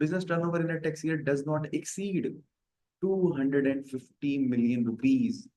business turnover in a tax year does not exceed 250 million rupees۔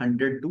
100 to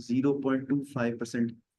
0.25%،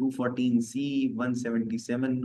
214C 177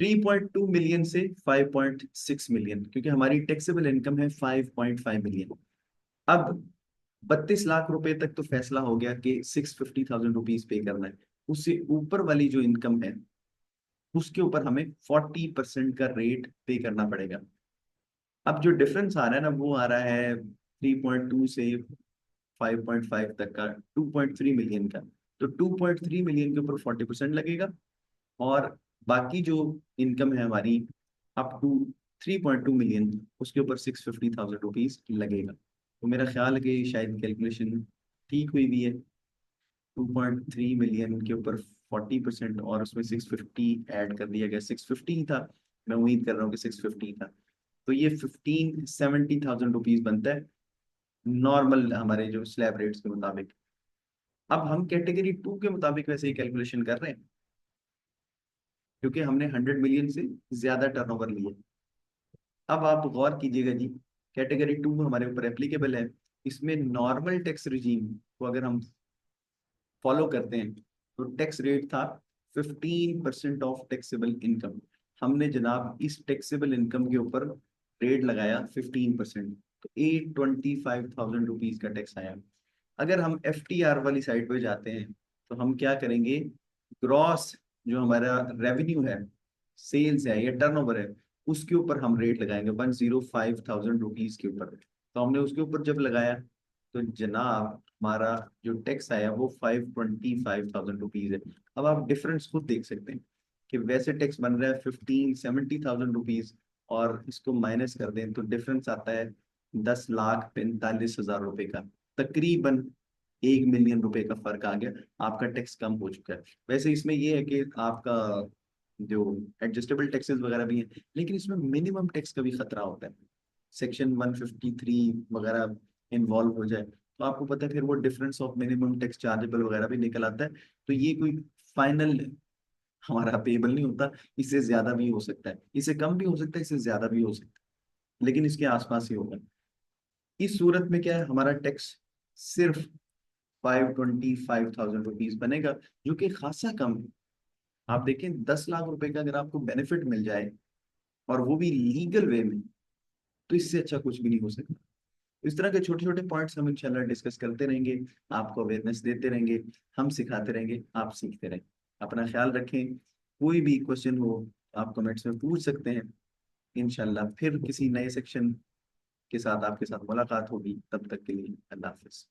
3.2 million से 5.6 million, क्योंकि हमारी taxable income है 5.5 million. अब 32 लाख रुपए तक तो फैसला हो गया कि 650,000 रुपीज पे करना है। उससे ऊपर वाली जो इनकम है उसके ऊपर हमें 40% का रेट पे करना पड़ेगा। अब जो डिफरेंस आ रहा है ना, वो आ रहा है 3.2 से 5.5 तक का, 2.3 मिलियन का। तो 2.3 मिलियन के ऊपर 40% लगेगा, और बाकी जो इनकम है हमारी अप टू 3.2 मिलियन, उसके ऊपर 650,000 रुपीज लगेगा। तो मेरा ख्याल है कि शायद कैलकुलेशन ठीक हुई भी है। 2.3 मिलियन के ऊपर 40% और उसमें 650 ऐड कर दिया गया, 650 ही था, मैं उम्मीद कर रहा हूँ कि 650 था। तो ये 1570,000 रुपीज बनता है नॉर्मल हमारे जो स्लैब रेट्स के मुताबिक। अब हम कैटेगरी 2 के मुताबिक वैसे ही कैलकुलेशन कर रहे हैं, क्योंकि हमने 100 मिलियन से ज्यादा टर्नओवर लिया। अब आप गौर कीजिएगा जी, कैटेगरी 2 हमारे ऊपर एप्लीकेबल है। इसमें नॉर्मल टैक्स रिजीम को अगर हम फॉलो करते हैं तो टैक्स रेट था 15% ऑफ टैक्सेबल इनकम। हमने जनाब इस टैक्सेबल इनकम के ऊपर रेट लगाया 15%, तो 825,000 रुपीज का टैक्स आया। अगर हम FTR वाली साइड पे जाते हैं तो हम क्या करेंगे, ग्रॉस जो हमारा रेवेन्यू है, सेल्स है या टर्नओवर है, उसके ऊपर हम रेट लगाएंगे 105,000 रुपीज के ऊपर। तो हमने उसके ऊपर जब लगाया तो जनाब हमारा जो टैक्स आया वो 525,000 रुपीज है। अब आप डिफरेंस खुद देख सकते हैं कि वैसे टैक्स बन रहा है 1570,000 रुपीज, और इसको माइनस कर दें तो डिफरेंस आता है 10,45,000 रुपए का। तकरीबन 1 मिलियन रुपए का फर्क आ गया, आपका टैक्स कम हो चुका है। वैसे इसमें ये है कि आपका जो एडजस्टेबल टैक्सेस वगैरह भी हैं, लेकिन इसमें मिनिमम टैक्स का भी खतरा होता है। सेक्शन 153 वगैरह इन्वॉल्व हो जाए तो आपको पता है फिर वो difference of minimum tax chargeable वगैरह भी निकल आता है। तो ये कोई फाइनल हमारा पेबल नहीं होता, इससे ज्यादा भी हो सकता है, इससे कम भी हो सकता है, इससे ज्यादा भी हो सकता है, लेकिन इसके आसपास ही होगा। इस सूरत में क्या है, हमारा टैक्स सिर्फ 525,000 रुपीज बनेगा, जो कि खासा कम है। आप देखें 10 लाख रुपए का अगर आपको बेनिफिट मिल जाए और वो भी लीगल वे में, तो इससे अच्छा कुछ भी नहीं हो सकता। इस तरह के छोटे छोटे पॉइंट्स हम इंशाल्लाह डिस्कस करते रहेंगे, आपको अवेयरनेस देते रहेंगे, हम सिखाते रहेंगे, आप सीखते रहें। अपना ख्याल रखें। कोई भी क्वेश्चन हो आप कमेंट्स में पूछ सकते हैं। इंशाल्लाह फिर किसी नए सेक्शन के साथ आपके साथ मुलाकात होगी, तब तक के लिए अल्लाह हाफिज।